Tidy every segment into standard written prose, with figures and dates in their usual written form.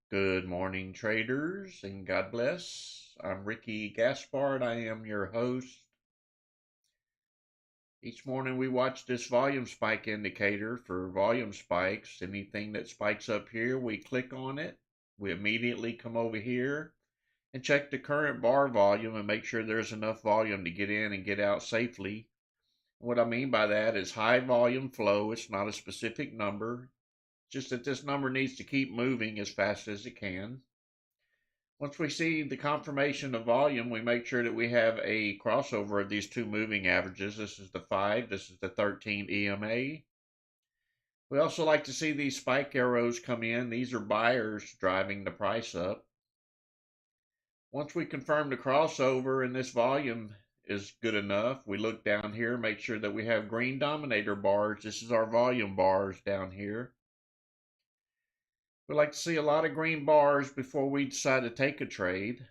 Good morning, traders, and God bless. I'm Ricky Gaspard. I am your host. Each morning we watch this volume spike indicator for volume spikes. Anything that spikes up here, we click on it. We immediately come over here and check the current bar volume and make sure there's enough volume to get in and get out safely. What I mean by that is high volume flow. It's not a specific number, just that this number needs to keep moving as fast as it can. Once we see the confirmation of volume, we make sure that we have a crossover of these two moving averages. This is the 5, this is the 13 EMA. We also like to see these spike arrows come in. These are buyers driving the price up. Once we confirm the crossover and this volume is good enough, we look down here, make sure that we have green dominator bars. This is our volume bars down here. We like to see a lot of green bars before we decide to take a trade.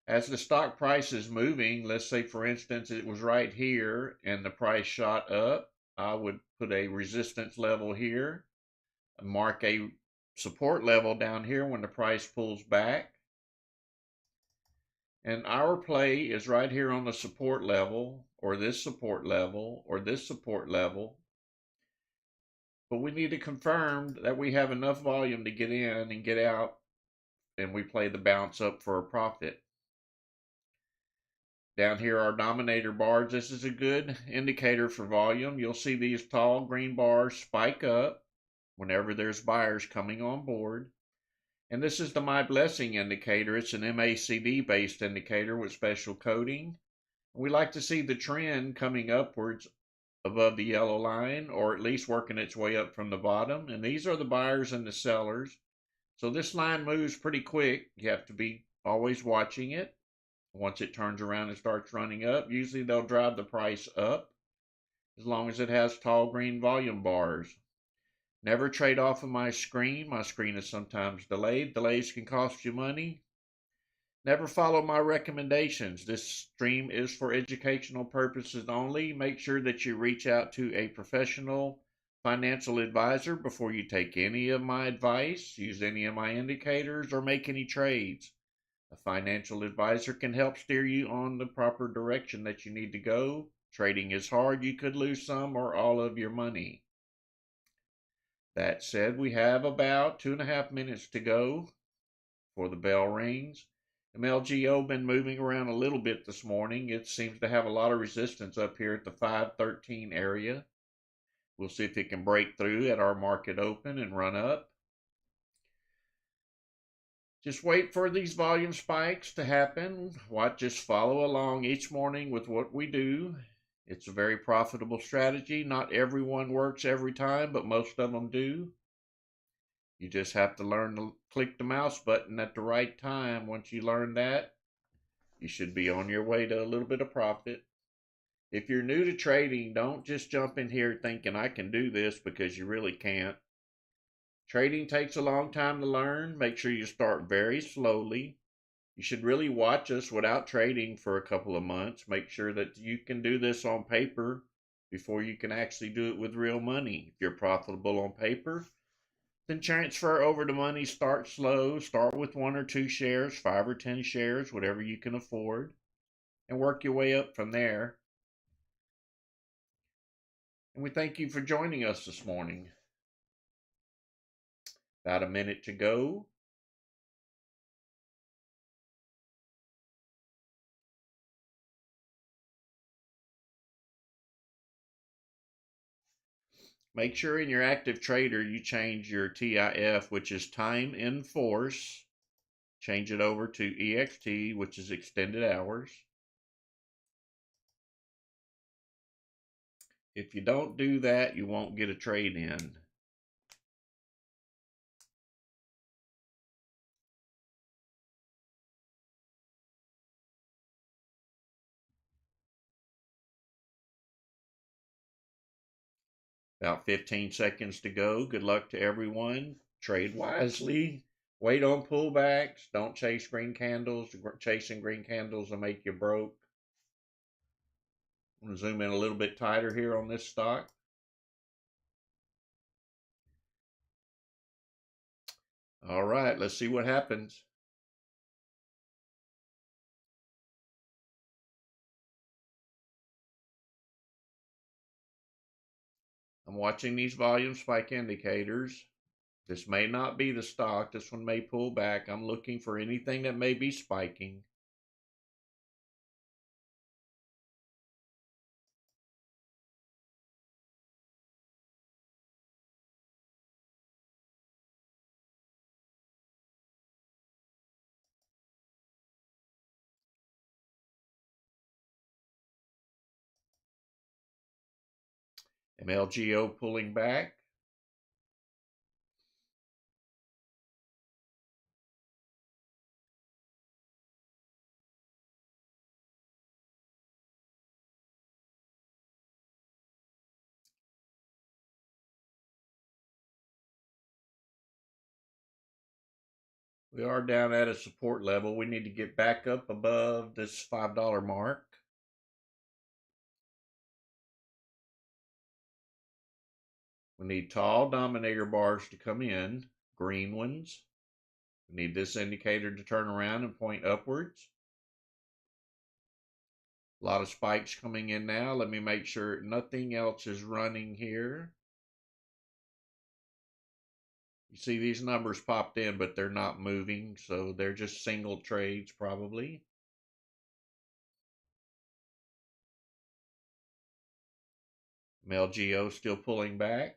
As the stock price is moving, let's say for instance it was right here and the price shot up, I would put a resistance level here, mark a support level down here when the price pulls back. And our play is right here on the support level, or this support level, or this support level. But we need to confirm that we have enough volume to get in and get out, and we play the bounce up for a profit. Down here are dominator bars. This is a good indicator for volume. You'll see these tall green bars spike up whenever there's buyers coming on board. And this is the My Blessing indicator. It's an MACD based indicator with special coding. We like to see the trend coming upwards above the yellow line, or at least working its way up from the bottom. And these are the buyers and the sellers. So this line moves pretty quick. You have to be always watching it. Once it turns around and starts running up, usually they'll drive the price up as long as it has tall green volume bars. Never trade off of my screen. My screen is sometimes delayed. Delays can cost you money. Never follow my recommendations. This stream is for educational purposes only. Make sure that you reach out to a professional financial advisor before you take any of my advice, use any of my indicators, or make any trades. A financial advisor can help steer you on the proper direction that you need to go. Trading is hard. You could lose some or all of your money. That said, we have about 2.5 minutes to go before the bell rings. MLGO been moving around a little bit this morning. It seems to have a lot of resistance up here at the 513 area. We'll see if it can break through at our market open and run up. Just wait for these volume spikes to happen. Just follow along each morning with what we do. It's a very profitable strategy. Not everyone works every time, but most of them do. You just have to learn to click the mouse button at the right time. Once you learn that, you should be on your way to a little bit of profit. If you're new to trading, don't just jump in here thinking I can do this, because you really can't. Trading takes a long time to learn. Make sure you start very slowly. You should really watch us without trading for a couple of months. Make sure that you can do this on paper before you can actually do it with real money. If you're profitable on paper, then transfer over the money. Start slow. Start with 1 or 2 shares, 5 or 10 shares, whatever you can afford, and work your way up from there. And we thank you for joining us this morning. About a minute to go. Make sure in your active trader you change your TIF, which is time in force. Change it over to EXT, which is extended hours. If you don't do that, you won't get a trade in. About 15 seconds to go. Good luck to everyone. Trade wisely. Wait on pullbacks. Don't chase green candles. Chasing green candles will make you broke. I'm going to zoom in a little bit tighter here on this stock. All right, let's see what happens. I'm watching these volume spike indicators. This may not be the stock. This one may pull back. I'm looking for anything that may be spiking. MLGO pulling back. We are down at a support level. We need to get back up above this $5 mark. We need tall dominator bars to come in, green ones. We need this indicator to turn around and point upwards. A lot of spikes coming in now. Let me make sure nothing else is running here. You see these numbers popped in, but they're not moving, so they're just single trades probably. MLGO still pulling back.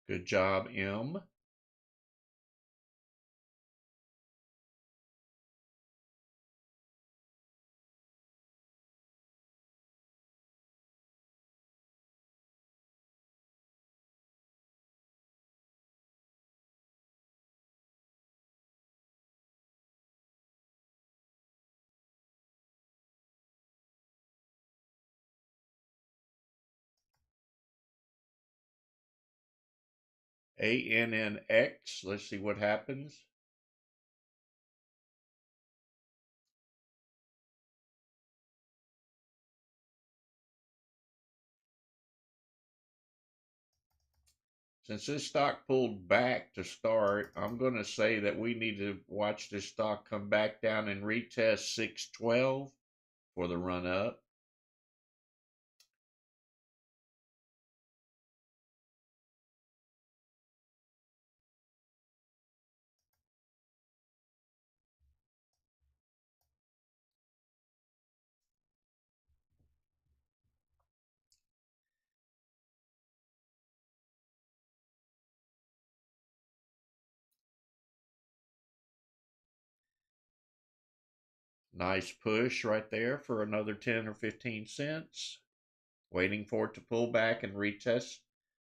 Good job, M. ANNX. Let's see what happens. Since this stock pulled back to start, I'm going to say that we need to watch this stock come back down and retest 612 for the run up. Nice push right there for another 10 or 15 cents. Waiting for it to pull back and retest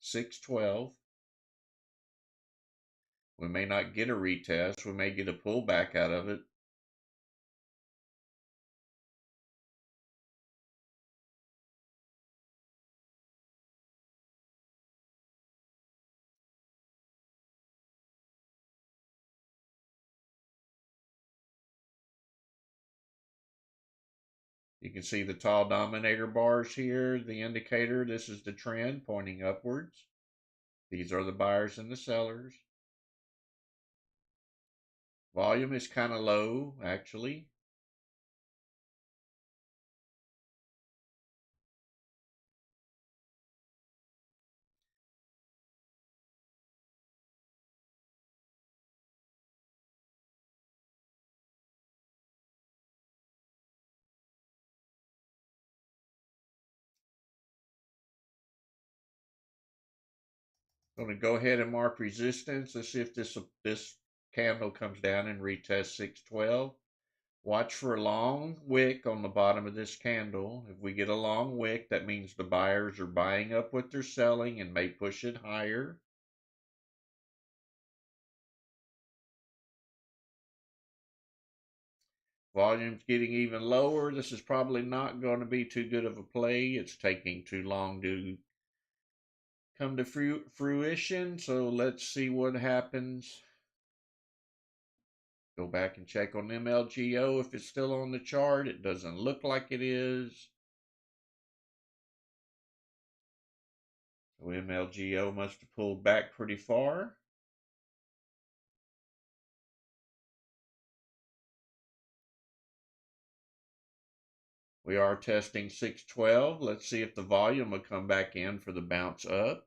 612. We may not get a retest. We may get a pullback out of it. You can see the tall dominator bars here, the indicator. This is the trend pointing upwards. These are the buyers and the sellers. Volume is kind of low, actually. I'm going to go ahead and mark resistance. Let's see if this candle comes down and retests 612. Watch for a long wick on the bottom of this candle. If we get a long wick, that means the buyers are buying up what they're selling and may push it higher. Volume's getting even lower. This is probably not going to be too good of a play. It's taking too long to come to fruition. So let's see what happens. Go back and check on MLGO if it's still on the chart. It doesn't look like it is. So MLGO must have pulled back pretty far. We are testing 612. Let's see if the volume will come back in for the bounce up.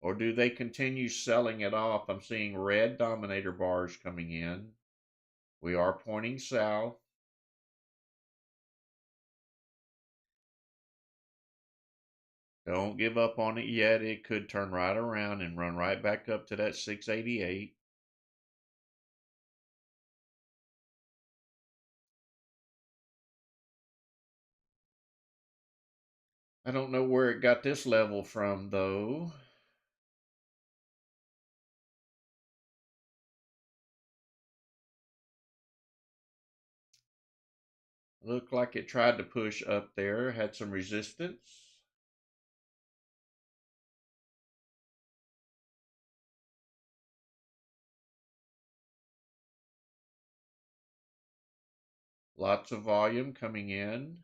Or do they continue selling it off? I'm seeing red dominator bars coming in. We are pointing south. Don't give up on it yet. It could turn right around and run right back up to that 688. I don't know where it got this level from, though. Looked like it tried to push up there, had some resistance. Lots of volume coming in.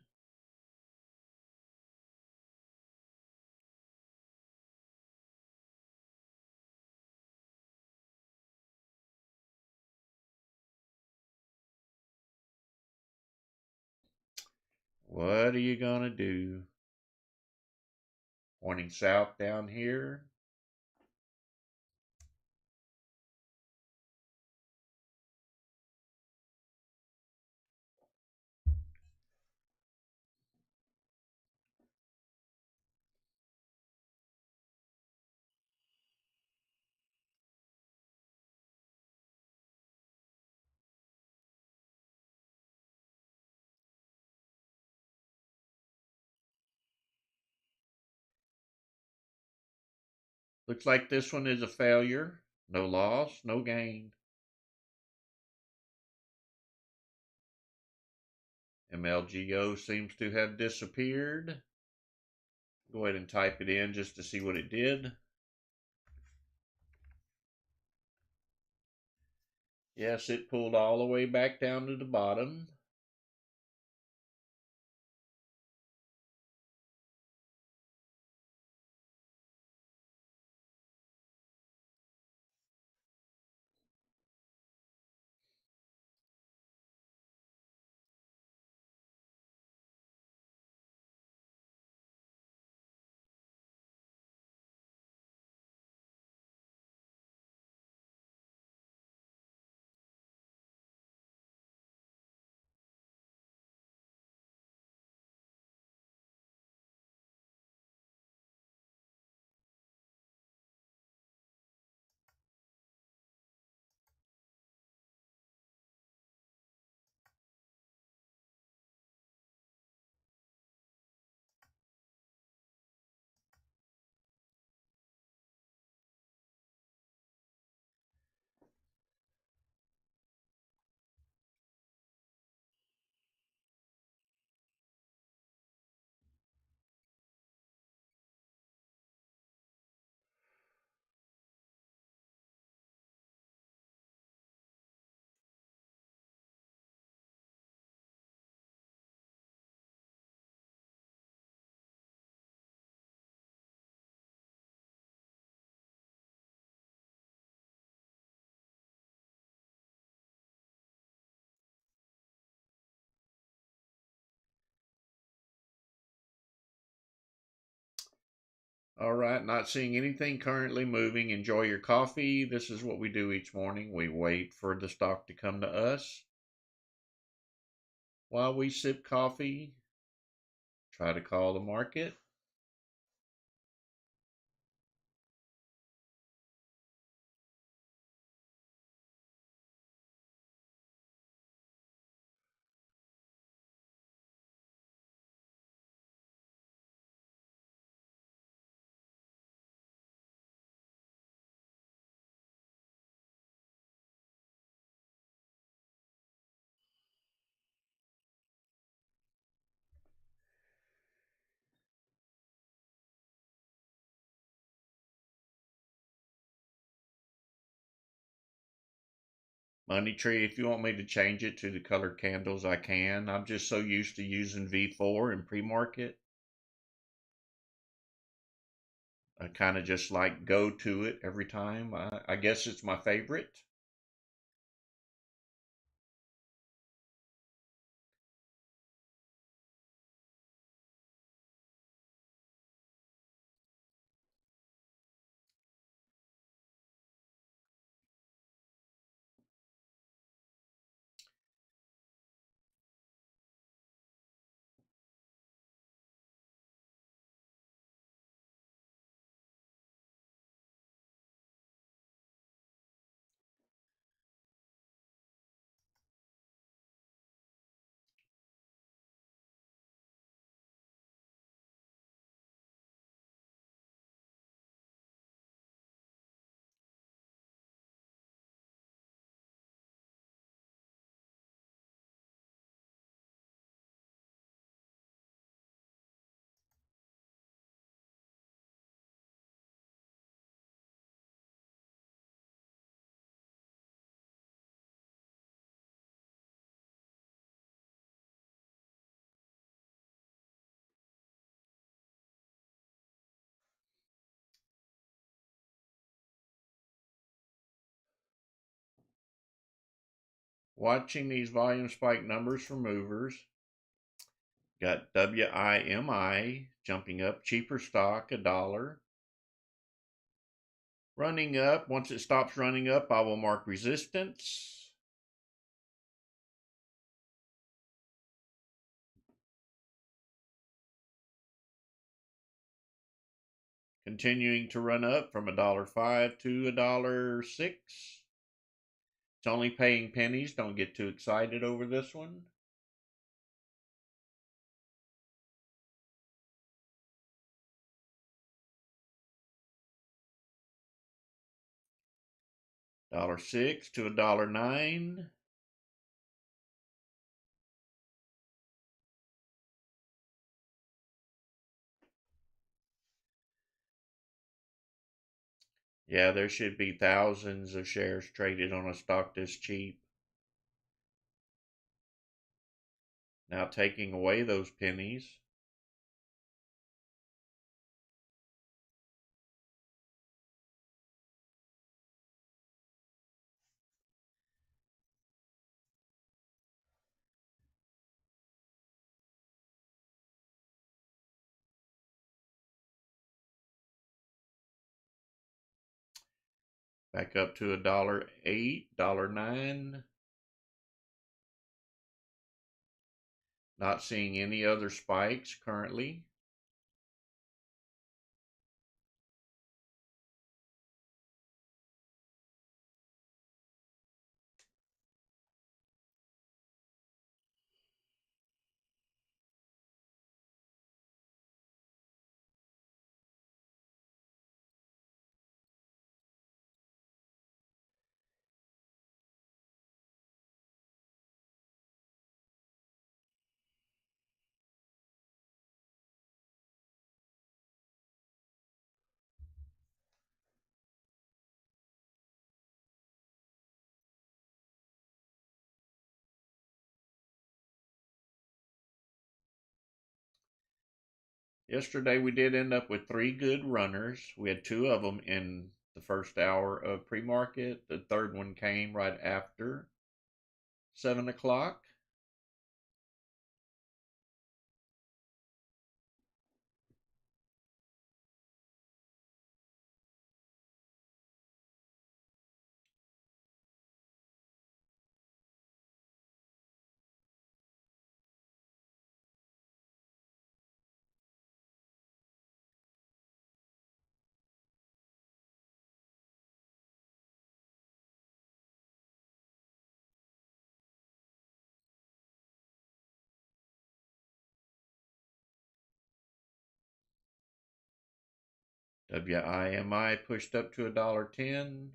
What are you going to do? Pointing south down here. Looks like this one is a failure. No loss, no gain. MLGO seems to have disappeared. Go ahead and type it in just to see what it did. Yes, it pulled all the way back down to the bottom. All right, not seeing anything currently moving. Enjoy your coffee. This is what we do each morning. We wait for the stock to come to us. While we sip coffee, try to call the market. Money tree, if you want me to change it to the colored candles, I can. I'm just so used to using V4 in pre-market. I kind of just like go to it every time. I guess it's my favorite. Watching these volume spike numbers for movers. Got WIMI jumping up, cheaper stock, $1. Running up. Once it stops running up, I will mark resistance. Continuing to run up from $1.05 to $1.06. It's only paying pennies. Don't get too excited over this one. $1.06 to $1.09. Yeah, there should be thousands of shares traded on a stock this cheap. Now taking away those pennies. Back up to $1.08, $1.09. Not seeing any other spikes currently. Yesterday we did end up with 3 good runners. We had 2 of them in the first hour of pre-market. The third one came right after 7 o'clock. WIMI pushed up to $1.10.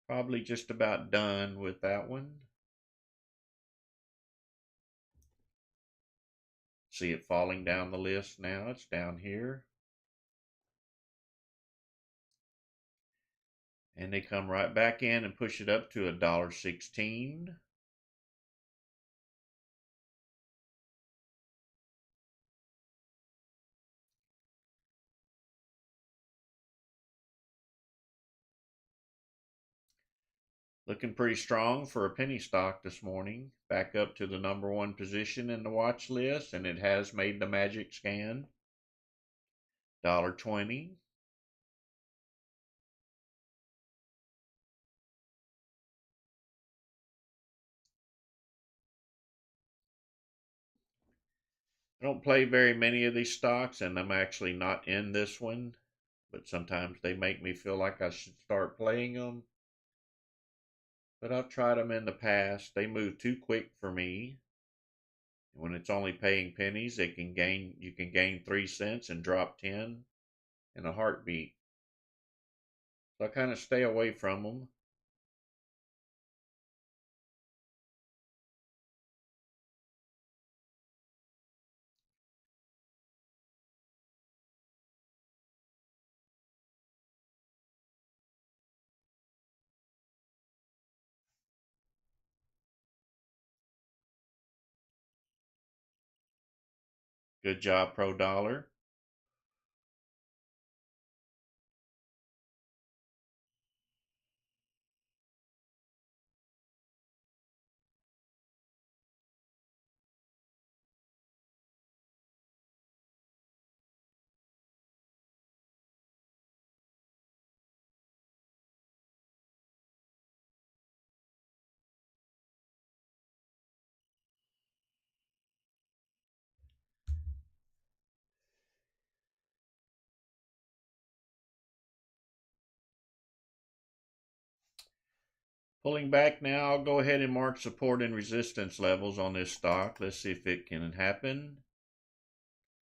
Probably just about done with that one. See it falling down the list now. It's down here. And they come right back in and push it up to $1.16. Looking pretty strong for a penny stock this morning. Back up to the #1 position in the watch list, and it has made the magic scan. $1.20. I don't play very many of these stocks, and I'm actually not in this one, but sometimes they make me feel like I should start playing them. But I've tried them in the past. They move too quick for me. When it's only paying pennies, you can gain 3 cents and drop 10 in a heartbeat. So I kind of stay away from them. Good job, Pro Dollar. Pulling back now, I'll go ahead and mark support and resistance levels on this stock. Let's see if it can happen.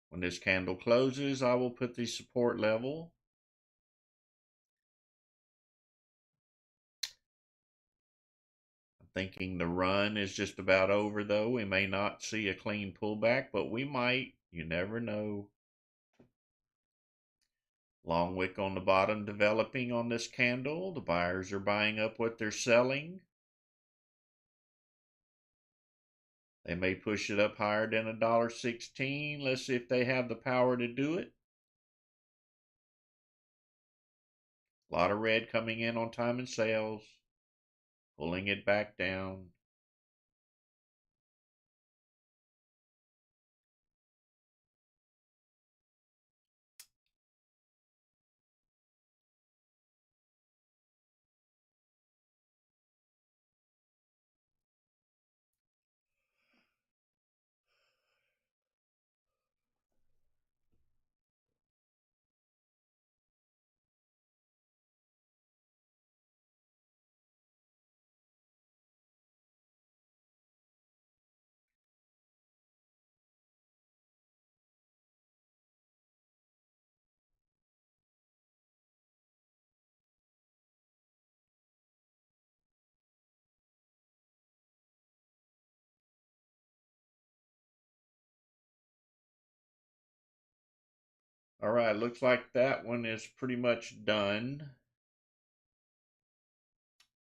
When this candle closes, I will put the support level. I'm thinking the run is just about over, though. We may not see a clean pullback, but we might. You never know. Long wick on the bottom developing on this candle. The buyers are buying up what they're selling. They may push it up higher than $1.16. Let's see if they have the power to do it. A lot of red coming in on time and sales, pulling it back down. All right, looks like that one is pretty much done.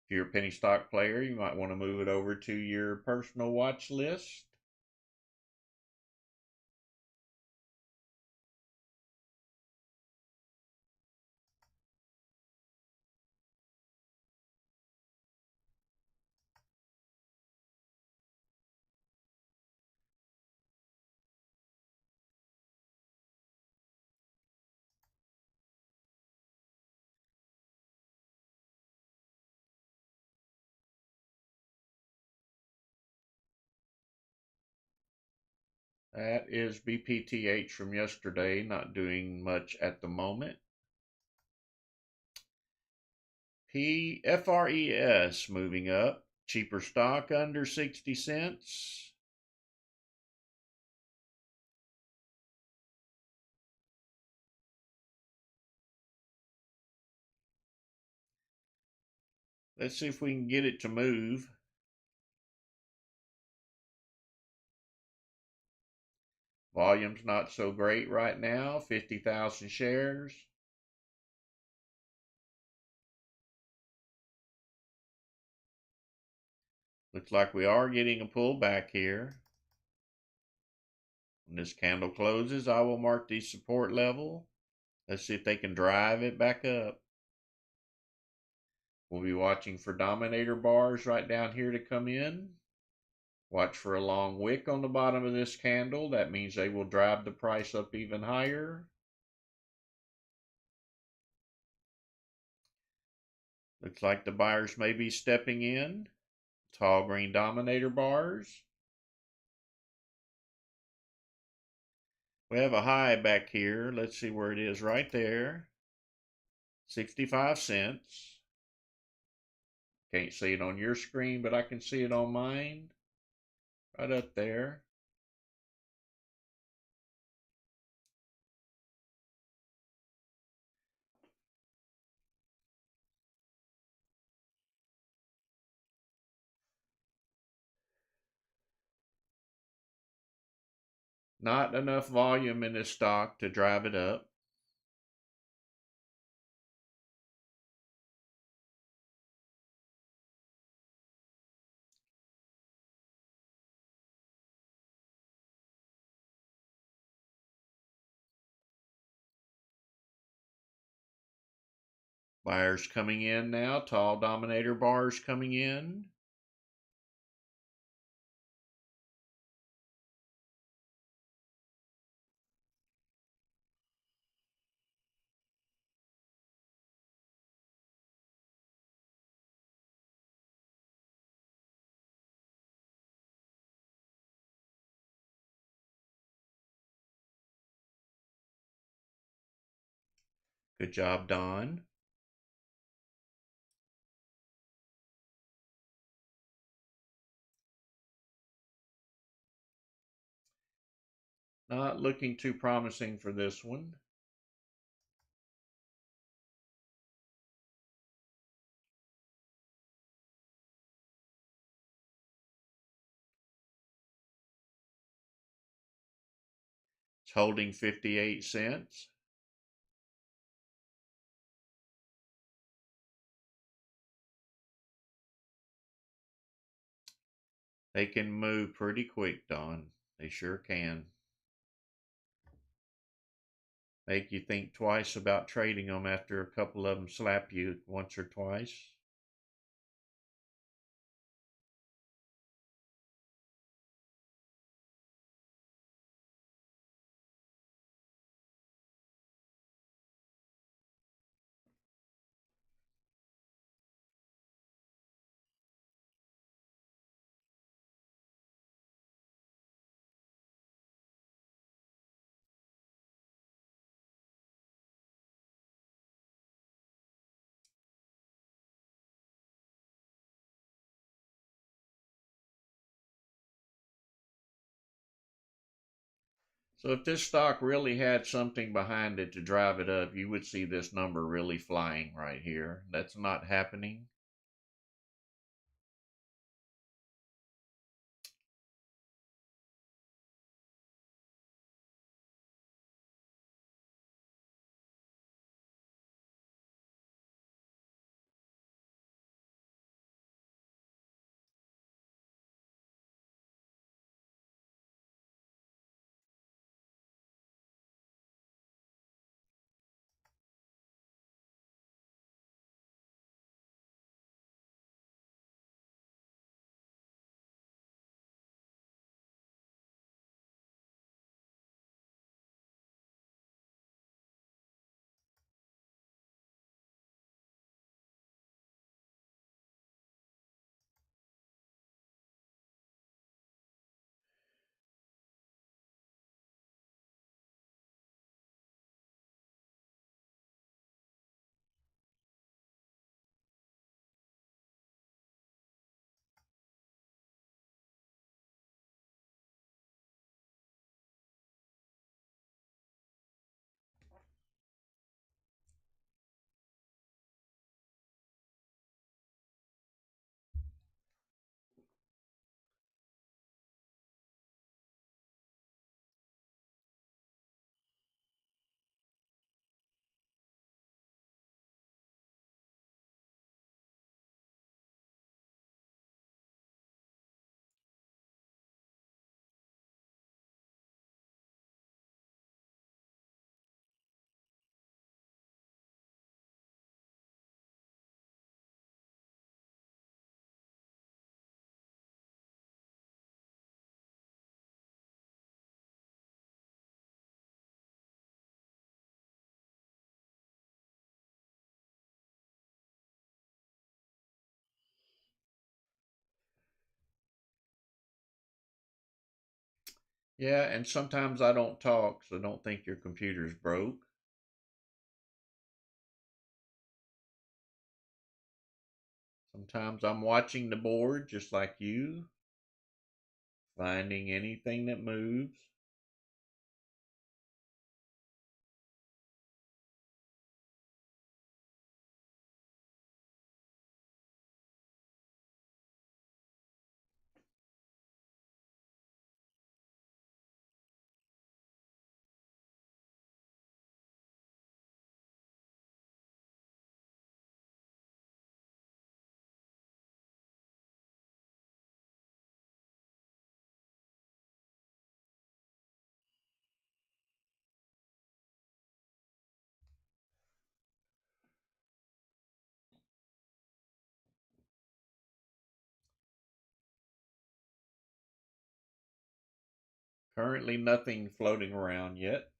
If you're a penny stock player, you might want to move it over to your personal watch list. That is BPTH from yesterday, not doing much at the moment. PFRES moving up, cheaper stock under 60 cents. Let's see if we can get it to move. Volume's not so great right now, 50,000 shares. Looks like we are getting a pullback here. When this candle closes, I will mark the support level. Let's see if they can drive it back up. We'll be watching for dominator bars right down here to come in. Watch for a long wick on the bottom of this candle. That means they will drive the price up even higher. Looks like the buyers may be stepping in. Tall green dominator bars. We have a high back here. Let's see where it is right there. 65 cents. Can't see it on your screen, but I can see it on mine. Right up there. Not enough volume in this stock to drive it up. Buyers coming in now. Tall dominator bars coming in. Good job, Don. Not looking too promising for this one. It's holding 58 cents. They can move pretty quick, Don. They sure can. Make you think twice about trading them after a couple of them slap you once or twice. So if this stock really had something behind it to drive it up, you would see this number really flying right here. That's not happening. Yeah, and sometimes I don't talk, so don't think your computer's broke. Sometimes I'm watching the board just like you, finding anything that moves. Currently nothing floating around yet.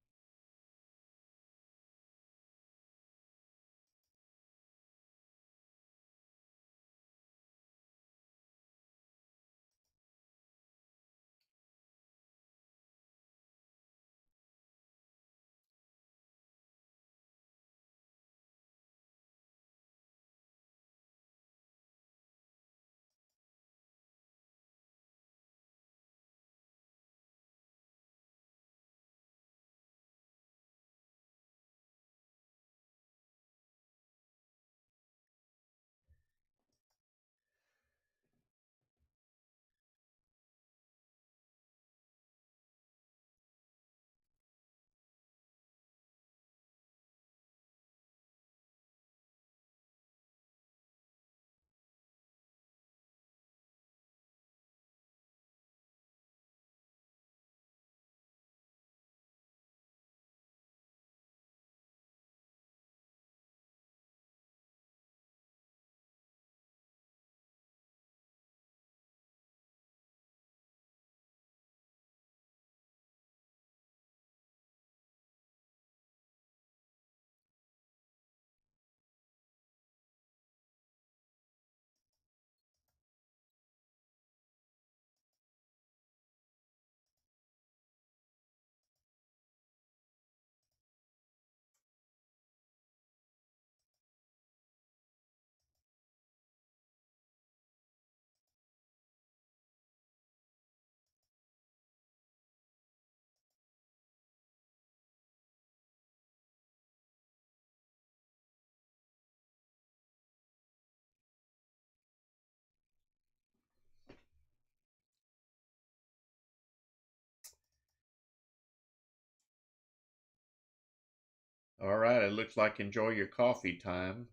All right, it looks like enjoy your coffee time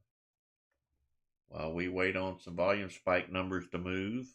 while we wait on some volume spike numbers to move.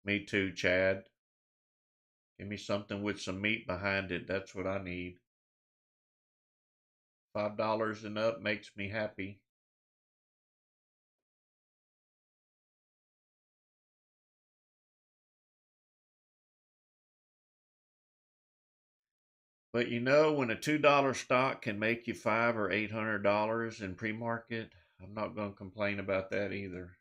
Me too, Chad. Give me something with some meat behind it. That's what I need. $5 and up makes me happy. But you know, when a $2 stock can make you $500 or $800 in pre-market, I'm not going to complain about that either.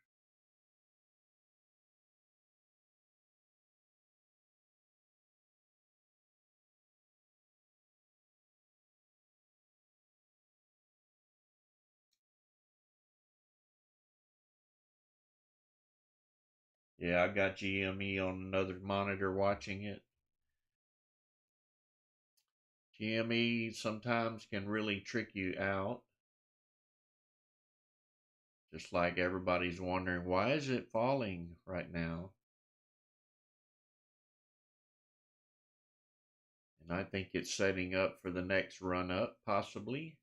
Yeah, I got GME on another monitor watching it. GME sometimes can really trick you out. Just like everybody's wondering, why is it falling right now? And I think it's setting up for the next run up, possibly.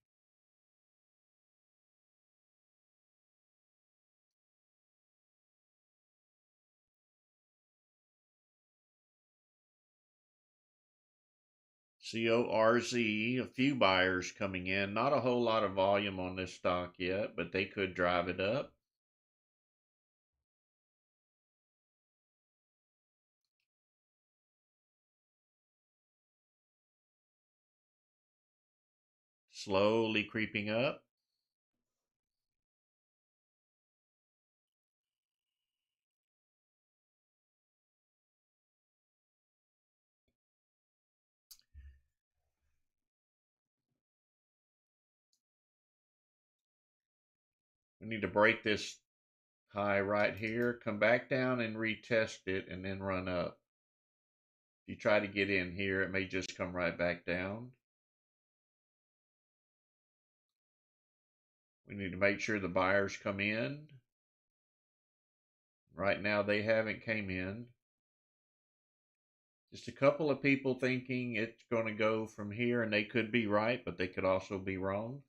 CORZ, a few buyers coming in. Not a whole lot of volume on this stock yet, but they could drive it up. Slowly creeping up. We need to break this high right here, come back down and retest it, and then run up. If you try to get in here, it may just come right back down. We need to make sure the buyers come in. Right now they haven't came in. Just a couple of people thinking it's going to go from here, and they could be right, but they could also be wrong.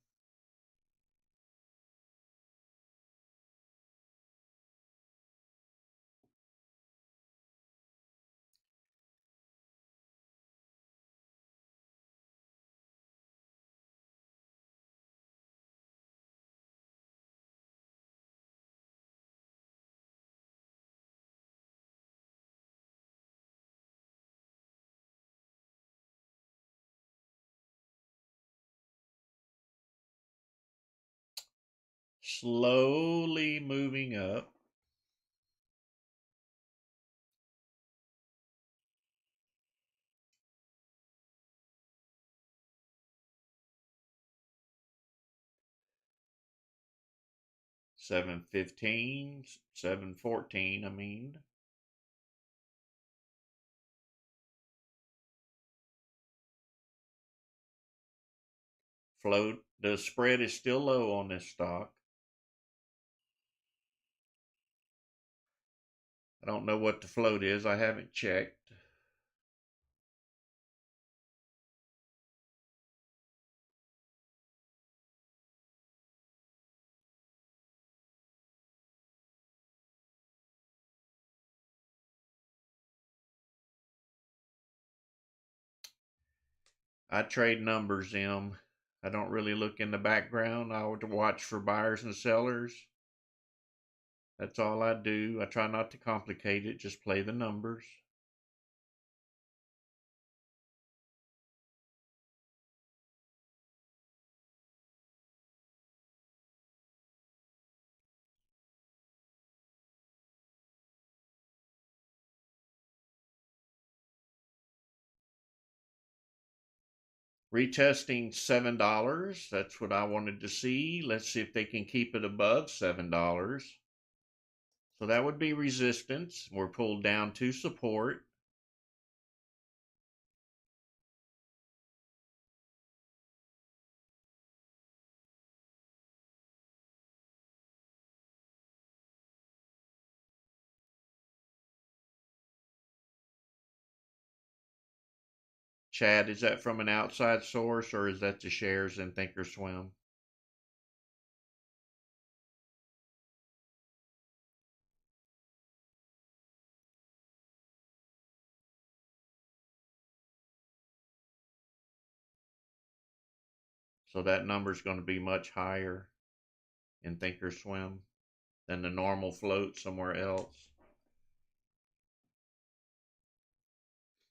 Slowly moving up. $7.15, $7.14, I mean. Float, the spread is still low on this stock. I don't know what the float is. I haven't checked. I trade numbers, M. I don't really look in the background. I would watch for buyers and sellers. That's all I do. I try not to complicate it, just play the numbers. Retesting $7. That's what I wanted to see. Let's see if they can keep it above $7. So that would be resistance. We're pulled down to support. Chad, is that from an outside source or is that the shares in ThinkorSwim? So that number is going to be much higher in ThinkorSwim than the normal float somewhere else.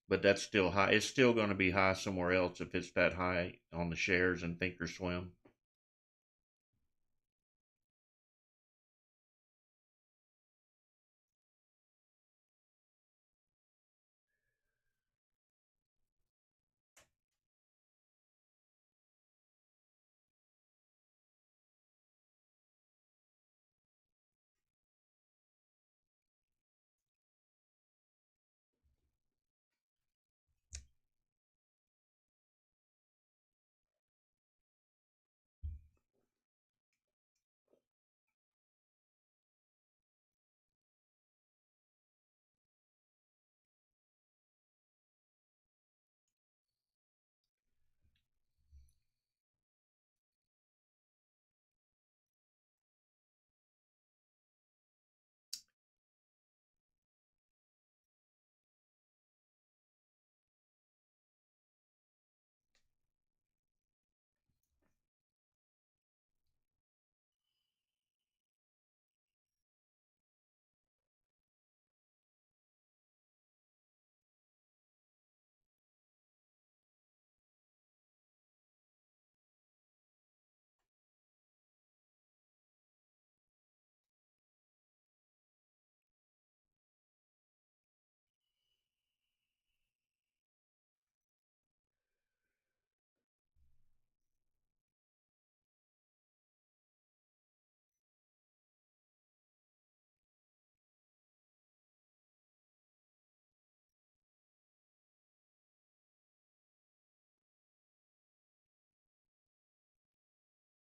But that's still high. It's still going to be high somewhere else if it's that high on the shares in ThinkorSwim.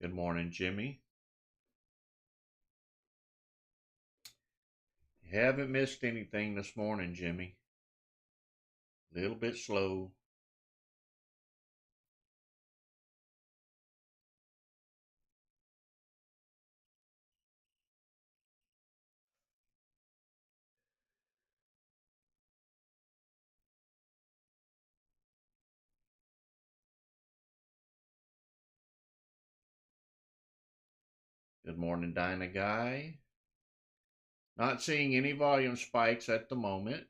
Good morning, Jimmy. You haven't missed anything this morning, Jimmy. A little bit slow. Good morning, Dinah Guy. Not seeing any volume spikes at the moment.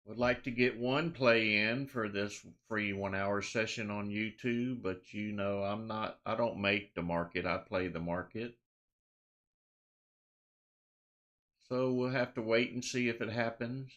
Would like to get one play in for this free 1 hour session on YouTube, but I don't make the market, I play the market. So we'll have to wait and see if it happens.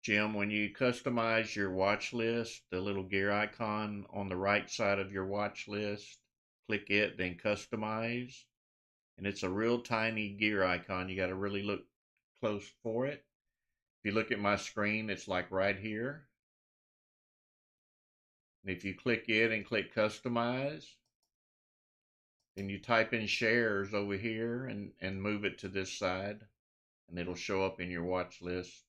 Jim, when you customize your watch list, the little gear icon on the right side of your watch list, click it, then customize. And it's a real tiny gear icon. You got to really look close for it. If you look at my screen, it's like right here. And if you click it and click customize, then you type in shares over here and move it to this side, and it'll show up in your watch list.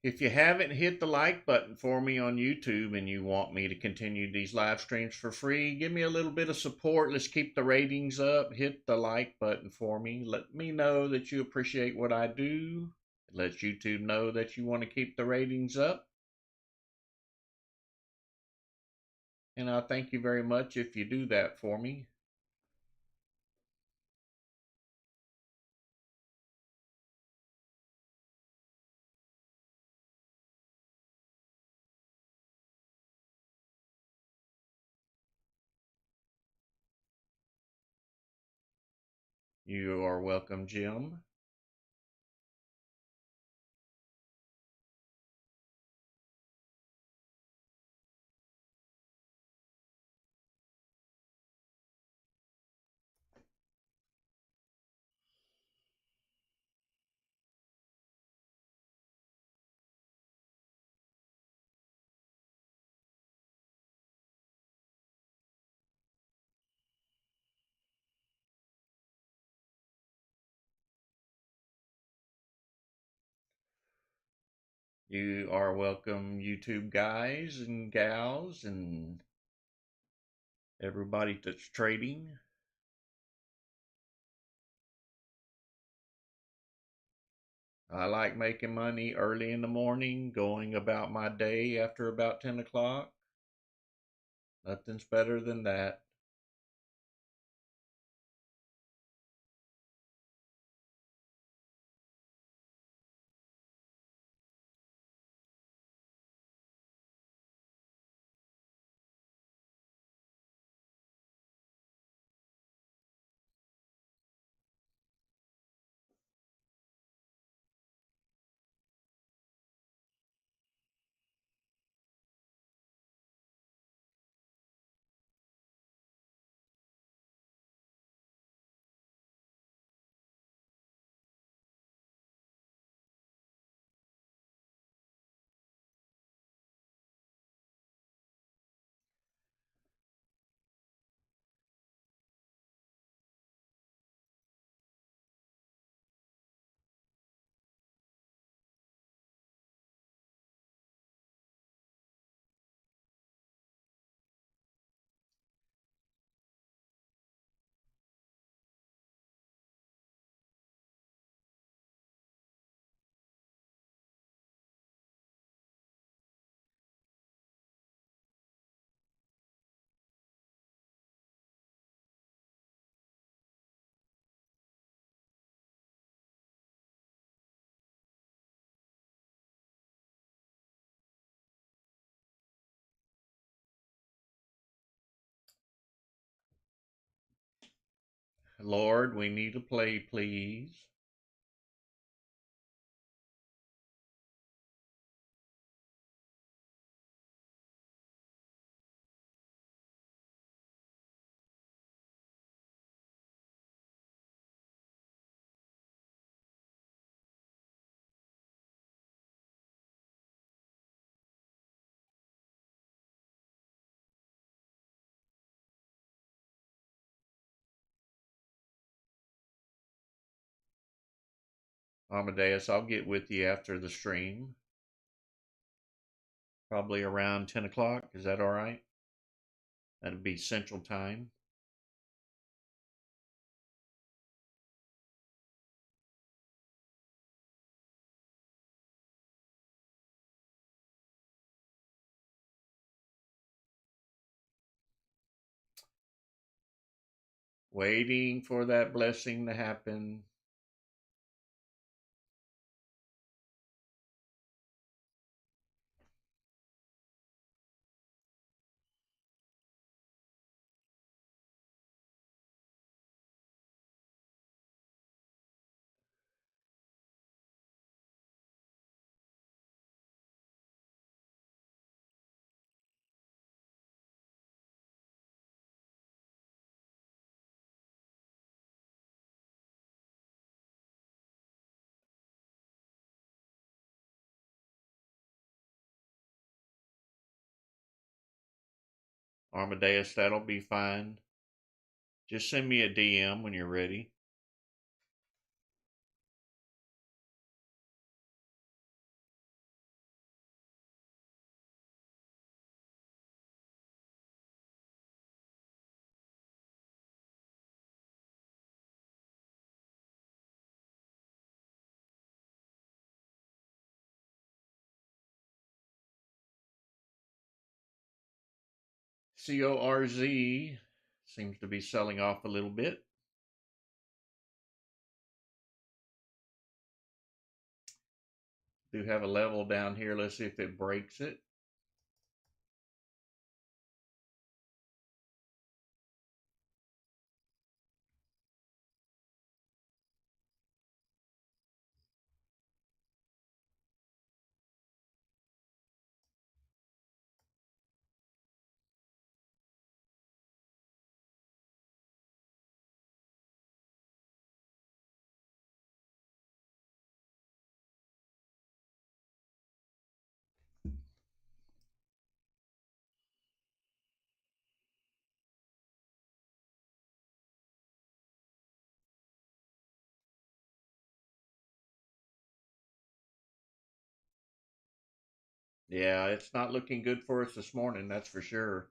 If you haven't hit the like button for me on YouTube and you want me to continue these live streams for free, give me a little bit of support. Let's keep the ratings up. Hit the like button for me. Let me know that you appreciate what I do. It lets YouTube know that you want to keep the ratings up. And I'll thank you very much if you do that for me. You are welcome, Jim. You are welcome, YouTube guys and gals and everybody that's trading. I like making money early in the morning, going about my day after about 10 o'clock. Nothing's better than that. Lord, we need to play, please. Amadeus, I'll get with you after the stream. Probably around 10 o'clock. Is that all right? That'd be Central Time. Waiting for that blessing to happen. Amadeus, that'll be fine. Just send me a DM when you're ready. CORZ seems to be selling off a little bit. Do have a level down here. Let's see if it breaks it. Yeah, it's not looking good for us this morning, that's for sure.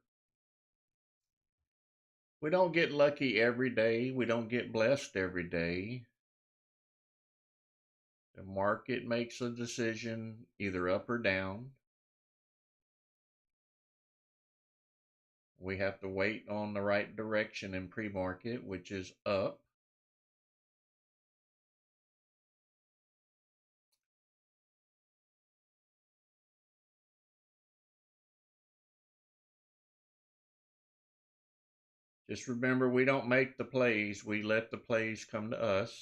We don't get lucky every day. We don't get blessed every day. The market makes a decision either up or down. We have to wait on the right direction in pre-market, which is up. Just remember, we don't make the plays. We let the plays come to us.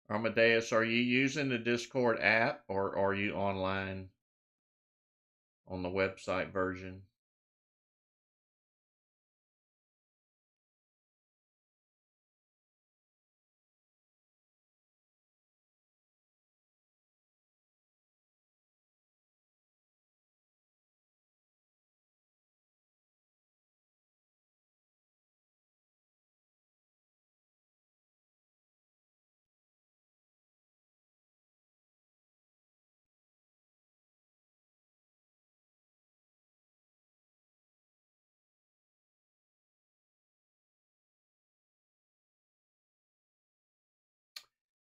Amadeus, are you using the Discord app or are you online on the website version?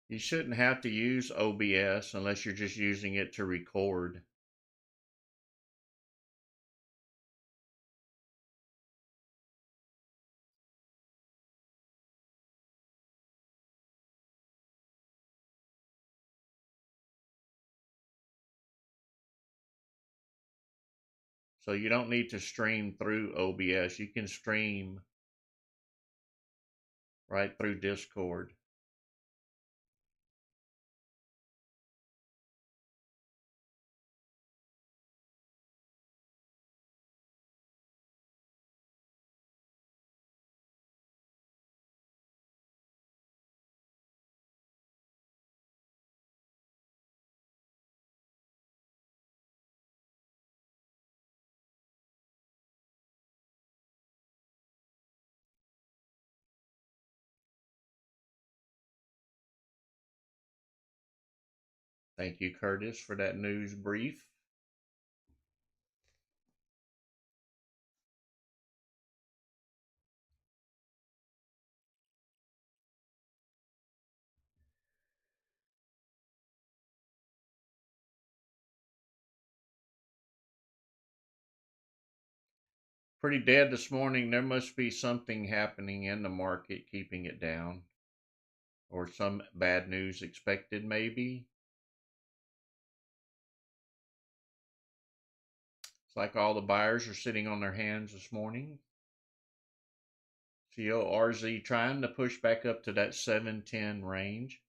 You shouldn't have to use OBS unless you're just using it to record. So you don't need to stream through OBS. You can stream right through Discord. Thank you, Curtis, for that news brief. Pretty dead this morning. There must be something happening in the market keeping it down, or some bad news expected, maybe. It's like all the buyers are sitting on their hands this morning. CORZ trying to push back up to that 710 range.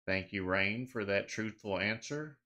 Thank you, Rain, for that truthful answer.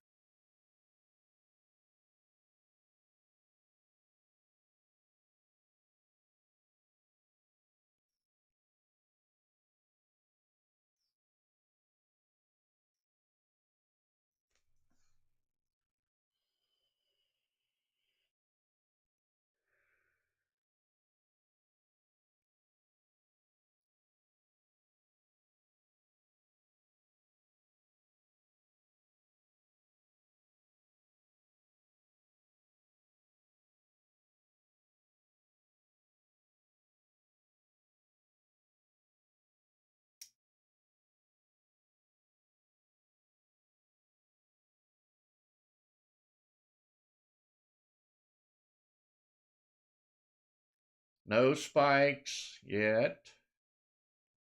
No spikes yet.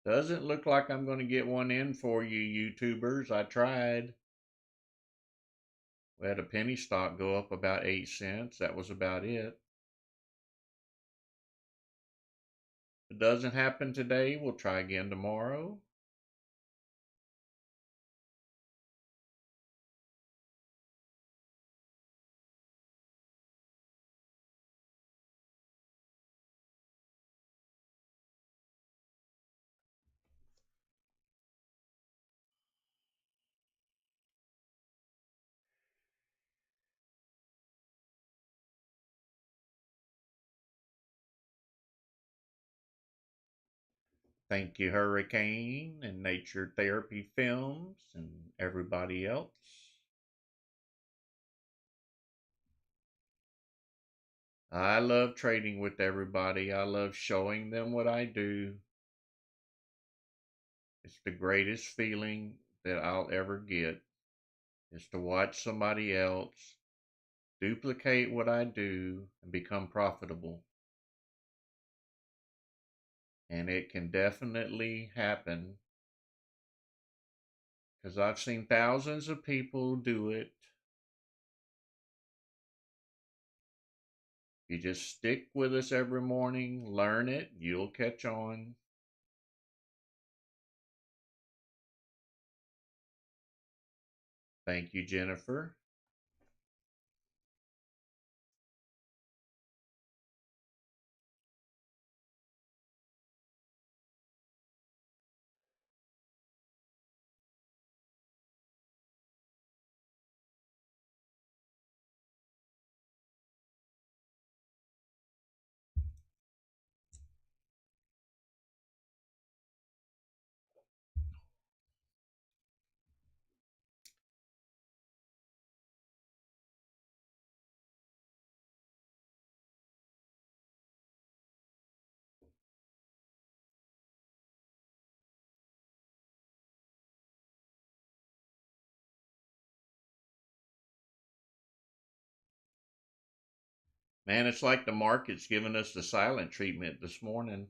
Doesn't look like I'm going to get one in for you, YouTubers. I tried. We had a penny stock go up about 8 cents. That was about it. If it doesn't happen today, we'll try again tomorrow. Thank you, Hurricane and Nature Therapy Films and everybody else. I love trading with everybody. I love showing them what I do. It's the greatest feeling that I'll ever get is to watch somebody else duplicate what I do and become profitable. And it can definitely happen because I've seen thousands of people do it. You just stick with us every morning, learn it, you'll catch on. Thank you, Jennifer. Man, it's like the market's giving us the silent treatment this morning.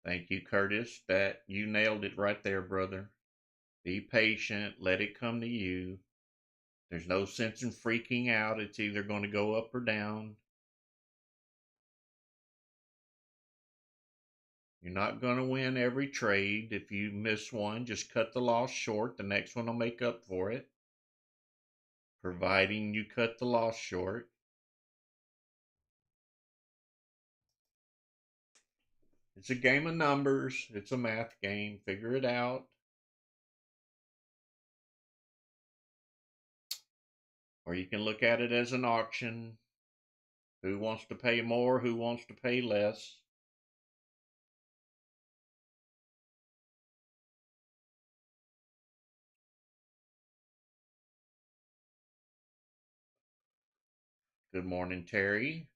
Thank you, Curtis. That you nailed it right there, brother. Be patient. Let it come to you. There's no sense in freaking out. It's either going to go up or down. You're not going to win every trade. If you miss one, just cut the loss short. The next one will make up for it, providing you cut the loss short. It's a game of numbers. It's a math game. Figure it out. Or you can look at it as an auction. Who wants to pay more? Who wants to pay less? Good morning, Terry.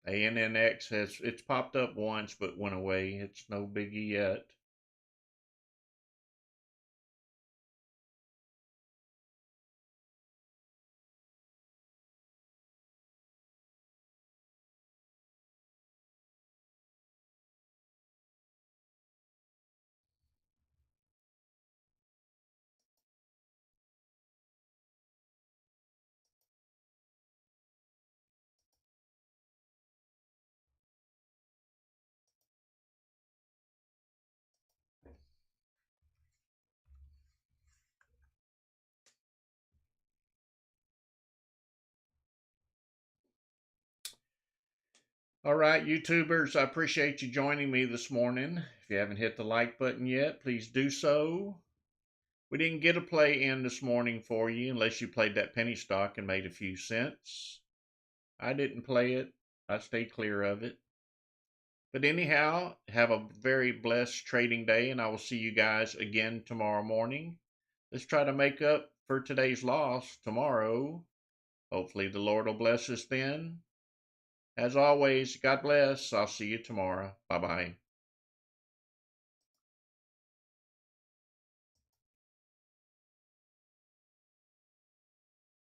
ANNX it's popped up once but went away. It's no biggie yet. All right, YouTubers, I appreciate you joining me this morning. If you haven't hit the like button yet, please do so. We didn't get a play in this morning for you unless you played that penny stock and made a few cents. I didn't play it. I stayed clear of it. But anyhow, have a very blessed trading day, and I will see you guys again tomorrow morning. Let's try to make up for today's loss tomorrow. Hopefully the Lord will bless us then. As always, God bless. I'll see you tomorrow. Bye-bye.